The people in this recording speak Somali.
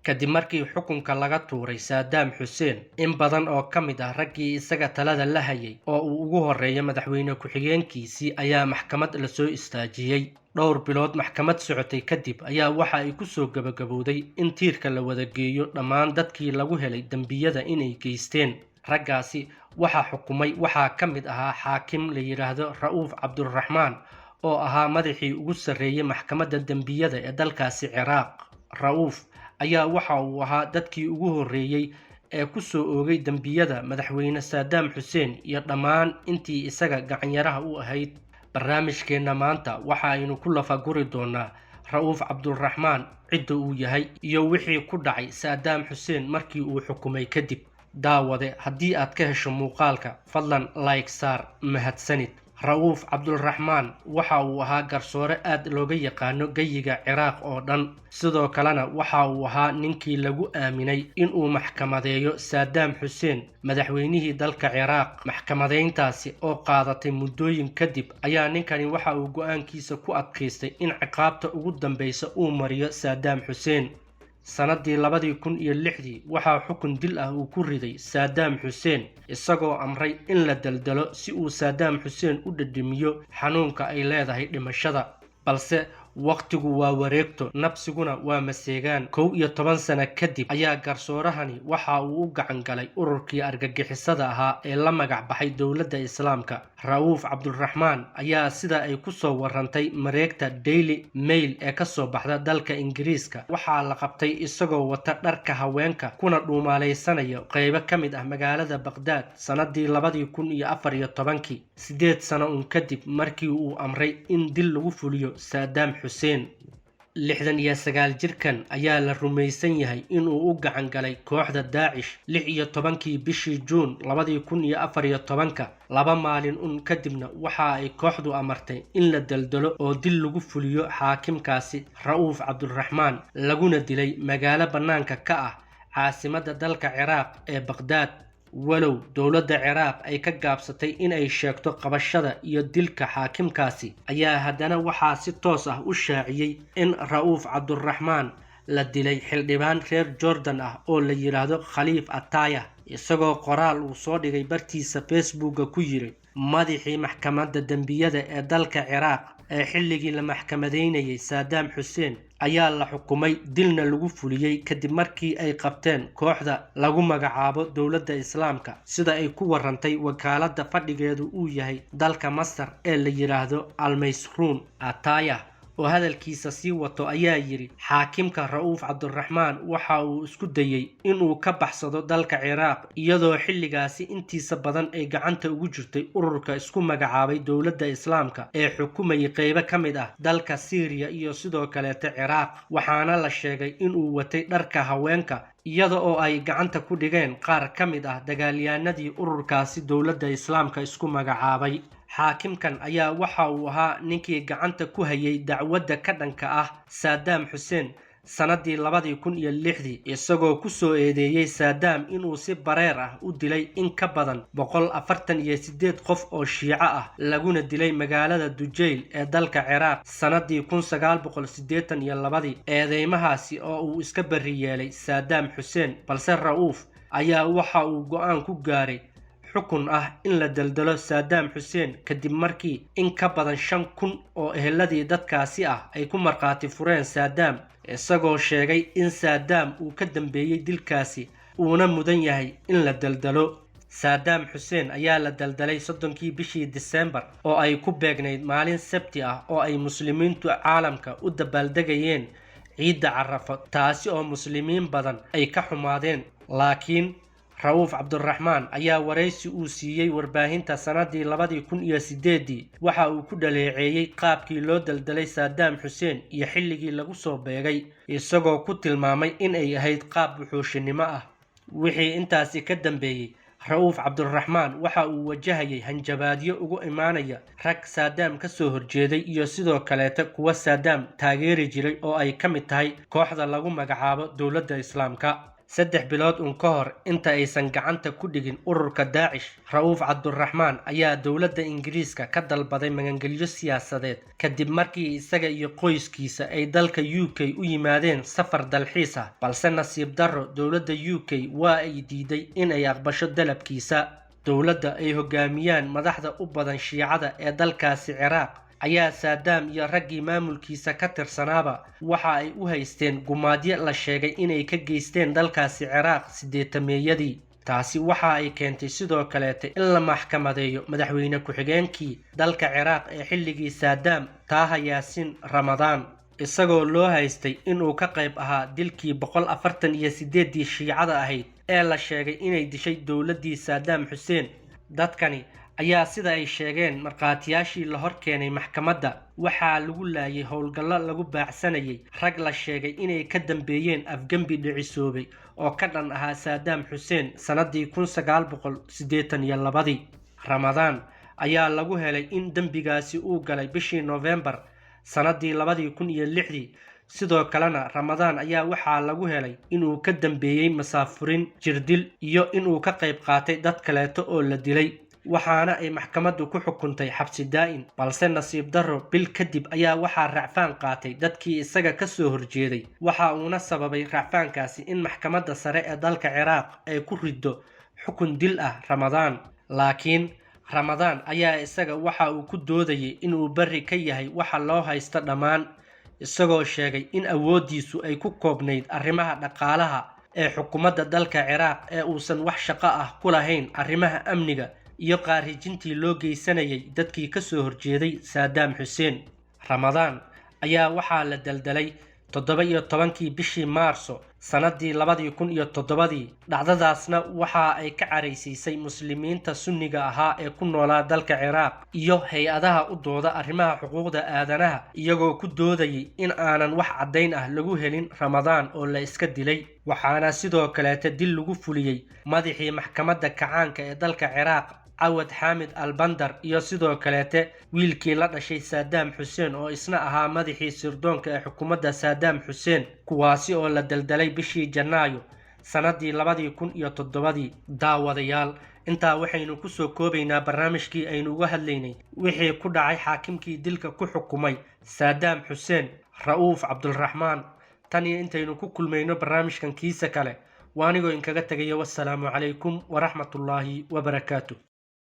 kadib markii xukunka laga tuuray Saddam Hussein. In badan oo ka mid ah raggii isaga talada la hayay oo uu ugu horeeyay madaxweyne ku-xigeenkiisii ayaa maxkamad la soo istaajiyay. dhowr bilood maxkamad socotay kadib ayaa waxa ay ku soo gabagabowday in tiirka la wada geeyo dhammaan dadkii lagu helay dambiyada inay geysteen. raggaasi waxaa xukumay waxaa ka mid ahaa xaakim la yiraahdo Rauf Abdulrahman oo ahaa madaxii ugu sarreeyay maxkamadda dambiyada ee dalkaasi Ciraaq. Rauf ayaa waxa uu ahaa dadkii ugu horeeyay ee ku soo oogay dambiyada madaxweyne Saddam Hussein iyo dhammaan intii isaga gacanyaraha u ahayd. barnaamijkeena maanta waxa aynu ku lafaguri doonaa Rauf Abdulrahman cidda uu yahay iyo wixii ku dhacay Saddam Hussein markii uu xukumay kadib. daawade haddii aad ka hesho muuqaalka fadlan like saar. mahadsanid. Rauf Abdulrahman waxa uu ahaa garsoore aad looga yaqaano gayiga Ciraaq oo dhan, sidoo kalena waxa uu ahaa ninkii lagu aaminay in uu maxkamadeeyo Saddam Hussein madaxweynihii dalka Ciraaq. maxkamadeyntaasi oo qaadatay muddooyin kadib ayaa ninkani waxa uu go'aankiisa ku adkaystay in ciqaabta ugu dambeysa uu mariyo Saddam Hussein. sanadii 2006 waxaa xukun dil ah uu ku riday Saddam Hussein isagoo amray in la daldalo si uu Saddam Hussein u dhadhamiyo xanuunka ay leedahay dhimashada. balse waqtigu waa wareegto, nafsiguna waa maseegaan. 11 sano kadib ayaa garsoorahani waxa uu u gacan galay ururkii argagixisada ahaa ee la magac baxay dowladda Islaamka. Rauf Abdulrahman ayaa sida ay ku soo warantay mareegta Daily Mail ee ka soo baxda dalka Ingiriiska waxaa la qabtay isagoo wata dharka haweenka kuna dhuumaaleysanaya qaybo ka mid ah magaalada Baghdad sanadii 2014. 8 sano kadib markii uu amray in dil lagu fuliyo Saddam Hussein. 69 jirkan ayaa la rumaysan yahay inuu u gacan galay kooxda Daesh 16 bishii Juun 2014. 2 maalin kadibna waxa ay kooxdu amartay in la daldalo oo dil lagu fuliyo xaakimkaasi Rauf Abdulrahman, laguna dilay magaalo banaanka ka ah caasimadda dalka Ciraaq ee Baghdad. walow dowladda Ciraaq ay ka gaabsatay in ay sheegto qabashada iyo dilka xaakimkaasi, ayaa haddana waxaa si toos ah u shaaciyay in Rauf Abdulrahman la dilay xildhibaan reer Jordan ah oo la yiraahdo Khalif Ataya, isagoo qoraal uu soo dhigay bartiisa Facebook ku yiri madaxii maxkamadda dambiyada ee dalka Ciraaq ee xilligii la maxkamadeynayay Saddam Hussein ayaa la xukumay dilna lagu fuliyay kadib markii ay qabteen kooxda lagu magacaabo dowladda Islaamka, sida ay ku warantay wakaaladda fadhigeedu uu yahay dalka Masar ee la yiraahdo Al-Maysroon. Ataya oo hadalkiisa sii wato ayaa yiri xaakimka Rauf Abdulrahman waxa uu isku dayay inuu ka baxsado dalka Ciraaq iyadoo xilligaasi intiisa badan ay gacanta ugu jirtay ururka isku magacaabay dowladda Islaamka ee xukumayay qaybo ka mid ah dalka Syria iyo sidoo kale Ciraaq. waxaana la sheegay inuu watay dharka haweenka iyada oo ay gacanta ku dhigeen qaar ka mid ah dagaalyahanadii ururkaasi dowladda Islaamka isku magacaabay. xaakimkan ayaa waxa uu ahaa ninkii gacanta ku hayay dacwadda ka dhanka ah Saddam Hussein sanadii 2006 isagoo ku soo eedeeyay Saddam inuu si bareer ah u dilay in ka badan 148 qof oo Shiico ah, laguna dilay magaalada Dujayl ee dalka Ciraaq sanadii 1982. eedeymahaasi oo uu iska bari yeelay Saddam Hussein, balse Rauf ayaa waxa uu go'aan ku gaaray xukun ah in la daldalo Saddam Hussein kadib markii in ka badan 5,000 oo eheladii dadkaasi ah ay ku marqaati fureen Saddam, isagoo sheegay in Saddam uu ka dambeeyay dilkaasi uuna mudan yahay in la daldalo. Saddam Hussein ayaa la daldalay 30 bishii December oo ay ku beegnayd maalin Sabti ah oo ay muslimiintu caalamka u dabaaldegayeen ciidda Carafo, taasi oo muslimiin badan ay ka xumaadeen. laakiin Rauf Abdulrahman ayaa wareysi uu siiyay warbaahinta sanadii 2008 waxa uu ku dhaleeceeyay qaabkii loo daldalay Saddam Hussein iyo xilligii lagu soo beegay, isagoo ku tilmaamay in ay ahayd qaab wuxuushinimo ah. wixii intaasi ka dambeeyay Rauf Abdulrahman waxa uu wajahayay hanjabaadyo ugu imaanaya rag Saddam ka soo horjeeday iyo sidoo kale kuwa Saddam taageeri jiray oo ay ka mid tahay kooxda lagu magacaabo dowladda Islaamka. saddex bilood ka hor inta aysan gacanta ku dhigin ururka Daacish. Rauf Cabduraxmaan ayaa dowladda Ingiriiska ka dalbaday magangelyo siyaasadeed kadib markii isaga iyo qoyskiisa ay dalka UK u yimaadeen safar dalxiis ah, balse nasiib darro dowladda UK waa ay diiday in ay aqbasho dalabkiisa. dowladda ay hogaamiyaan madaxda u badan Shiicada ee dalkaasi Ciraaq ayaa Saddam iyo raggii maamulkiisa ka tirsanaaba waxa ay u haysteen gumaadyo la sheegay inay ka geysteen dalkaasi Ciraaq 80meeyadii. taasi waxa ay keentay sidoo kaleete in la maxkamadeeyo madaxweyne ku-xigeenkii dalka Ciraaq ee xilligii Saddam, Taha Yassin Ramadaan, isagoo loo haystay inuu ka qayb ahaa dilkii 148 Shiicada ahayd ee la sheegay inay dishay dowladdii Saddam Hussein. dadkani ayaa sida ay sheegeen markhaatiyaashii la hor keenay maxkamadda waxaa lagu laayay howlgallo lagu baacsanayay rag la sheegay inay ka dambeeyeen afgembi dhicisoobay oo ka dhan ahaa Saddam Hussein sanadii 1982. Ramadaan ayaa lagu helay in dembigaasi uu galay bishii November sanadii 2006. sidoo kalena Ramadaan ayaa waxaa lagu helay inuu ka dambeeyay masaafurin, jirdil iyo inuu ka qayb qaatay dad kaleeto oo la dilay, waxaana ay maxkamaddu ku xukuntay xabsi daa'im. balse nasiib darro bil kadib ayaa waxaa racfaan qaatay dadkii isaga ka soo horjeeday, waxa uuna sababay racfaankaasi in maxkamadda sare ee dalka Ciraaq ay ku riddo xukun dil ah Ramadaan. laakiin Ramadaan ayaa isaga waxa uu ku doodayay inuu bari ka yahay waxa loo haysto dhammaan, isagoo sheegay in awoodiisu ay ku koobnayd arrimaha dhaqaalaha ee xukuumadda dalka Ciraaq ee uusan wax shaqo ah ku lahayn arrimaha amniga iyo qaarijintii loo geysanayay dadkii ka soo horjeeday Saddam Hussein. Ramadaan ayaa waxaa la daldalay 17 bishii Maarso sanadii 2007. dhacdadaasna waxa ay ka caraysiisay muslimiinta sunniga ahaa ee ku noolaa dalka Ciraaq iyo hay-adaha u dooda arrimaha xuquuqda aadanaha, iyagoo ku doodayay in aanan wax caddayn ah lagu helin Ramadaan oo la iska dilay. waxaana sidoo kaleete dil lagu fuliyey madaxii maxkamadda kacaanka ee dalka Ciraaq Awad Hamid al-Bandar iyo sidoo kaleete wiilkii la dhashay Saddam Hussein oo isna ahaa madaxii sirdoonka ee xukuumadda Saddam Hussein, kuwaasi oo la daldalay bishii Janaayo sanadii 2007. daawadayaal, intaa waxaynu ku soo koobaynaa barnaamijkii aynu uga hadlaynay wixii ku dhacay xaakimkii dilka ku xukumay Saddam Hussein, Rauf Cabduraxmaan. tan iyo intaynu ku kulmayno barnaamijkan kiisa kale, waanigoo inkaga tagayo. wassalaamu calaykum waraxmatullaahi wabarakaatuh.